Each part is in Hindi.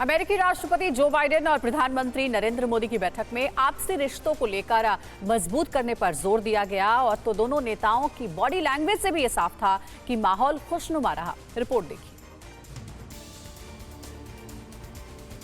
अमेरिकी राष्ट्रपति जो बाइडेन और प्रधानमंत्री नरेंद्र मोदी की बैठक में आपसी रिश्तों को लेकर मजबूत करने पर जोर दिया गया और तो दोनों नेताओं की बॉडी लैंग्वेज से भी ये साफ था कि माहौल खुशनुमा रहा। रिपोर्ट देखिए।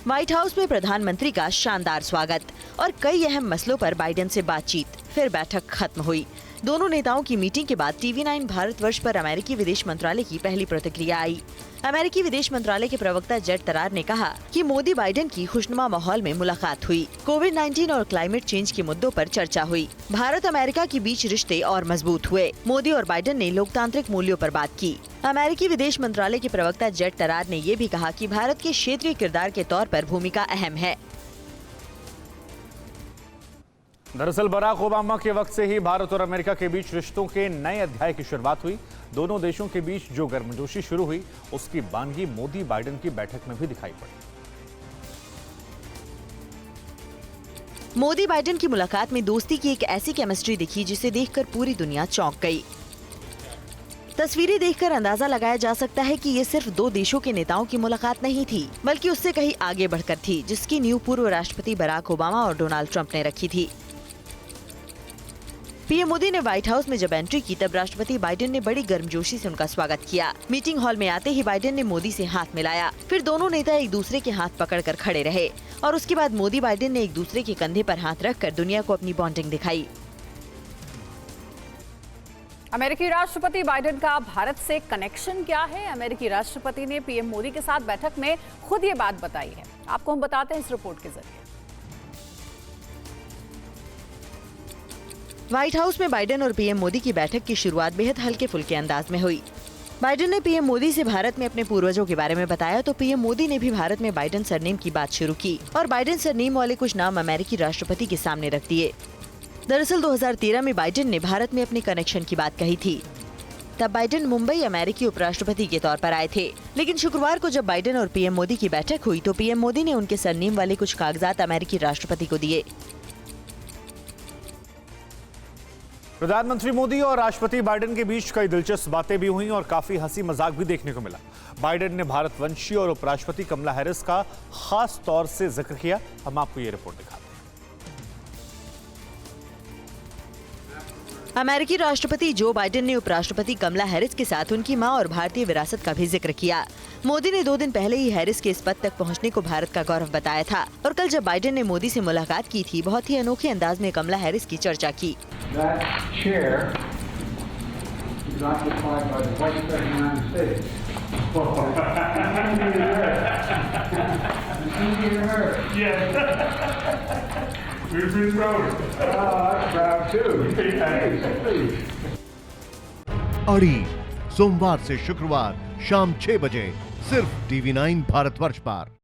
व्हाइट हाउस में प्रधानमंत्री का शानदार स्वागत और कई अहम मसलों पर बाइडेन से बातचीत। फिर बैठक खत्म हुई। दोनों नेताओं की मीटिंग के बाद TV9 भारतवर्ष पर अमेरिकी विदेश मंत्रालय की पहली प्रतिक्रिया आई। अमेरिकी विदेश मंत्रालय के प्रवक्ता जेड तरार ने कहा कि मोदी बाइडेन की खुशनुमा माहौल में मुलाकात हुई। कोविड-19 और क्लाइमेट चेंज के मुद्दों पर चर्चा हुई। भारत अमेरिका के बीच रिश्ते और मजबूत हुए। मोदी और बाइडेन ने लोकतांत्रिक मूल्यों पर बात की। अमेरिकी विदेश मंत्रालय के प्रवक्ता जेड तरार ने ये भी कहा कि भारत के क्षेत्रीय किरदार के तौर पर भूमिका अहम है। दरअसल बराक ओबामा के वक्त से ही भारत और अमेरिका के बीच रिश्तों के नए अध्याय की शुरुआत हुई। दोनों देशों के बीच जो गर्मजोशी शुरू हुई उसकी बानगी मोदी बाइडेन की बैठक में भी दिखाई पड़ी। मोदी बाइडेन की मुलाकात में दोस्ती की एक ऐसी केमिस्ट्री दिखी जिसे देखकर पूरी दुनिया चौंक गई। तस्वीरें देखकर अंदाजा लगाया जा सकता है कि ये सिर्फ दो देशों के नेताओं की मुलाकात नहीं थी, बल्कि उससे कहीं आगे बढ़कर थी, जिसकी नींव पूर्व राष्ट्रपति बराक ओबामा और डोनाल्ड ट्रंप ने रखी थी। पीएम मोदी ने व्हाइट हाउस में जब एंट्री की तब राष्ट्रपति बाइडेन ने बड़ी गर्मजोशी से उनका स्वागत किया। मीटिंग हॉल में आते ही बाइडेन ने मोदी से हाथ मिलाया। फिर दोनों नेता एक दूसरे के हाथ पकड़कर खड़े रहे और उसके बाद मोदी बाइडेन ने एक दूसरे के कंधे पर हाथ रखकर दुनिया को अपनी बॉन्डिंग दिखाई। अमेरिकी राष्ट्रपति बाइडेन का भारत से कनेक्शन क्या है? अमेरिकी राष्ट्रपति ने पीएम मोदी के साथ बैठक में खुद ये बात बताई है। आपको हम बताते हैं इस रिपोर्ट के जरिए। व्हाइट हाउस में बाइडेन और पीएम मोदी की बैठक की शुरुआत बेहद हल्के फुल्के अंदाज में हुई। बाइडेन ने पीएम मोदी से भारत में अपने पूर्वजों के बारे में बताया तो पीएम मोदी ने भी भारत में बाइडेन सरनेम की बात शुरू की और बाइडेन सरनेम वाले कुछ नाम अमेरिकी राष्ट्रपति के सामने रख दिए। दरअसल 2013 में बाइडेन ने भारत में अपने कनेक्शन की बात कही थी। तब बाइडेन मुंबई अमेरिकी उपराष्ट्रपति के तौर पर आए थे, लेकिन शुक्रवार को जब बाइडेन और पीएम मोदी की बैठक हुई तो पीएम मोदी ने उनके सरनेम वाले कुछ कागजात अमेरिकी राष्ट्रपति को दिए। प्रधानमंत्री मोदी और राष्ट्रपति बाइडेन के बीच कई दिलचस्प बातें भी हुई और काफी हंसी मजाक भी देखने को मिला। बाइडेन ने भारतवंशी और उपराष्ट्रपति कमला हैरिस का खास तौर से जिक्र किया। हम आपको ये रिपोर्ट दिखाते हैं। अमेरिकी राष्ट्रपति जो बाइडेन ने उपराष्ट्रपति कमला हैरिस के साथ उनकी मां और भारतीय विरासत का भी जिक्र किया। मोदी ने 2 दिन पहले ही हैरिस के इस पद तक पहुंचने को भारत का गौरव बताया था और कल जब बाइडेन ने मोदी से मुलाकात की थी, बहुत ही अनोखे अंदाज में कमला हैरिस की चर्चा की। अड़ी सोमवार से शुक्रवार शाम 6 बजे सिर्फ TV9 भारतवर्ष पर।